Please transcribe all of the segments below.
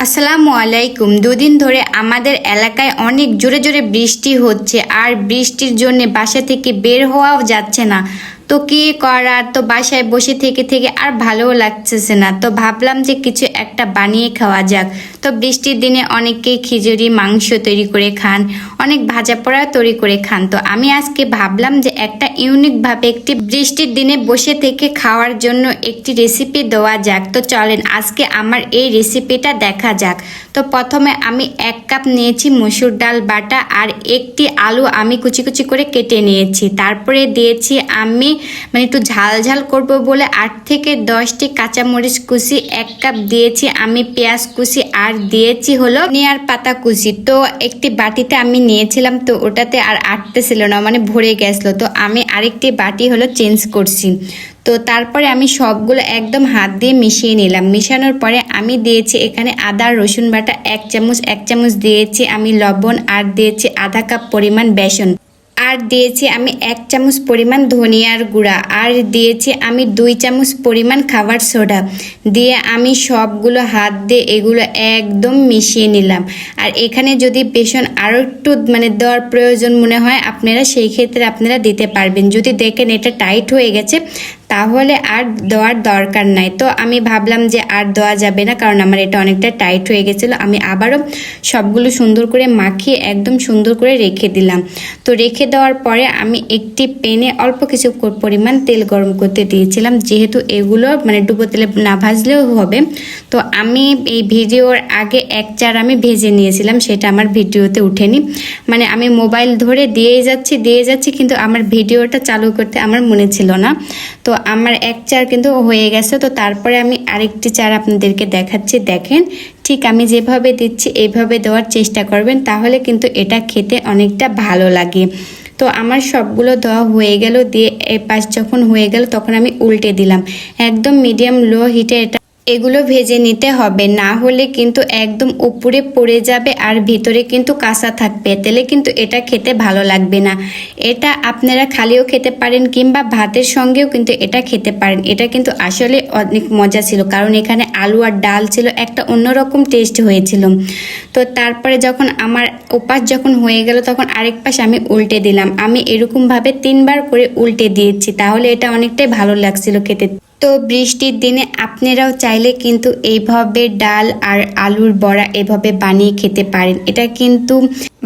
আসসালামু আলাইকুম। দুদিন ধরে আমাদের এলাকায় অনেক জোরে জোরে বৃষ্টি হচ্ছে, আর বৃষ্টির জন্য বাসা থেকে বের হওয়াও যাচ্ছে না। তো কি করার, তো বাসায় বসে থেকে থেকে আর ভালোও লাগতেছে না। তো ভাবলাম যে কিছু একটা বানিয়ে খাওয়া যাক। তো বৃষ্টির দিনে অনেকেই খিচুড়ি মাংস তৈরি করে খান, অনেক ভাজা পোড়া তৈরি করে খান। তো আমি আজকে ভাবলাম যে একটা ইউনিকভাবে একটি বৃষ্টির দিনে বসে থেকে খাওয়ার জন্য একটি রেসিপি দেওয়া যাক। তো চলেন আজকে আমার এই রেসিপিটা দেখা যাক। তো প্রথমে আমি 1 কাপ নিয়েছি মসুর ডাল বাটা, আর একটি আলু আমি কুচি কুচি করে কেটে নিয়েছি। তারপরে দিয়েছি আমি একটু ঝাল ঝাল করব বলে 8 থেকে 10টি কাঁচামরিচ কুচি, 1 কাপ দিয়েছি আমি পেঁয়াজ কুচি, আর দিয়েছি হলো ধনিয়ার পাতা কুচি। তো একটি বাটিতে আমি নিয়েছিলাম, তো ওটাতে আর আটতেছিল না, ভরে গেছিলো। তো আমি আরেকটি বাটি হলো চেঞ্জ করছি। তো তারপরে আমি সবগুলো একদম হাত দিয়ে মিশিয়ে নিলাম। মিশানোর পরে আমি দিয়েছি এখানে আদা রসুন বাটা 1 চামচ, 1 চামচ দিয়েছি আমি লবণ, আর দিয়েছি আধা কাপ পরিমাণ বেসন, আর দিয়েছি আমি 1 চামচ পরিমাণ ধনিয়ার গুঁড়া, আর দিয়েছি আমি 2 চামচ পরিমাণ খাবার সোডা দিয়ে আমি সবগুলো হাত দিয়ে এগুলো একদম মিশিয়ে নিলাম। আর এখানে যদি বেসন আরও একটু দেওয়ার প্রয়োজন মনে হয় আপনারা, সেই ক্ষেত্রে আপনারা দিতে পারবেন। যদি দেখেন এটা টাইট হয়ে গেছে তাহলে আর দেওয়ার দরকার নাই। তো আমি ভাবলাম যে আর দেওয়া যাবে না, কারণ আমার এটা অনেকটা টাইট হয়ে গেছিলো। আমি আবারও সবগুলো সুন্দর করে মাখিয়ে একদম সুন্দর করে রেখে দিলাম। তো রেখে দেওয়ার পরে আমি একটি প্যানে অল্প কিছু পরিমাণ তেল গরম করতে দিয়েছিলাম, যেহেতু এগুলো ডুবো তেলে না ভাজলেও হবে। তো আমি এই ভিডিওর আগে 1 চার আমি ভেজে নিয়েছিলাম, সেটা আমার ভিডিওতে উঠেনি। আমি মোবাইল ধরে দিয়েই যাচ্ছি কিন্তু আমার ভিডিওটা চালু করতে আমার মনে ছিল না। তো আমার 1 চার কিন্তু হয়ে গেছে। তো তারপরে আমি আরেকটি চার আপনাদেরকে দেখাচ্ছি। দেখেন, ঠিক আমি যেভাবে দিচ্ছি এইভাবে দেওয়ার চেষ্টা করবেন, তাহলে কিন্তু এটা খেতে অনেকটা ভালো লাগে। তো আমার সবগুলো দেওয়া হয়ে গেল, দিয়ে এই পাশ যখন হয়ে গেল তখন আমি উল্টে দিলাম। একদম মিডিয়াম লো হিটে এগুলো ভেজে নিতে হবে, না হলে কিন্তু একদম উপরে পড়ে যাবে আর ভিতরে কিন্তু কাঁচা থাকবে, তেলে কিন্তু এটা খেতে ভালো লাগবে না। এটা আপনারা খালিও খেতে পারেন কিংবা ভাতের সঙ্গেও কিন্তু এটা খেতে পারেন। এটা কিন্তু আসলে অনেক মজা ছিল, কারণ এখানে আলু আর ডাল ছিল, একটা অন্যরকম টেস্ট হয়েছিল। তো তারপরে যখন আমার ওপাশ যখন হয়ে গেল তখন আরেক পাশ আমি উল্টে দিলাম। আমি এরকমভাবে 3 বার করে উল্টে দিয়েছি, তাহলে এটা অনেকটাই ভালো লাগছিল খেতে। তো বৃষ্টির দিনে আপনারাও চাইলে কিন্তু এইভাবে ডাল আর আলুর বড়া এভাবে বানিয়ে খেতে পারেন। এটা কিন্তু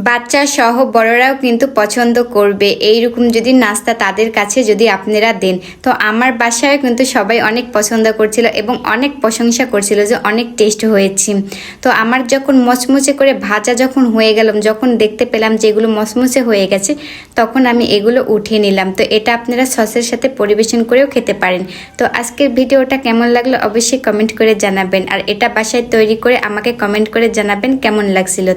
বাচ্চা সহ বড়রাও কিন্তু পছন্দ করবে, এইরকম যদি নাস্তা তাদের কাছে যদি আপনারা দেন। তো আমার বাসায় কিন্তু সবাই অনেক পছন্দ করছিল এবং অনেক প্রশংসা করছিল যে অনেক টেস্ট হয়েছে। তো আমার যখন মচমচে করে ভাজা যখন হয়ে গেলাম, যখন দেখতে পেলাম যে এগুলো মচমচে হয়ে গেছে, তখন আমি এগুলো উঠিয়ে নিলাম। তো এটা আপনারা সসের সাথে পরিবেশন করেও খেতে পারেন। তো আজকের ভিডিওটা কেমন লাগলো অবশ্যই কমেন্ট করে জানাবেন, আর এটা বাসায় তৈরি করে আমাকে কমেন্ট করে জানাবেন কেমন লাগছিল।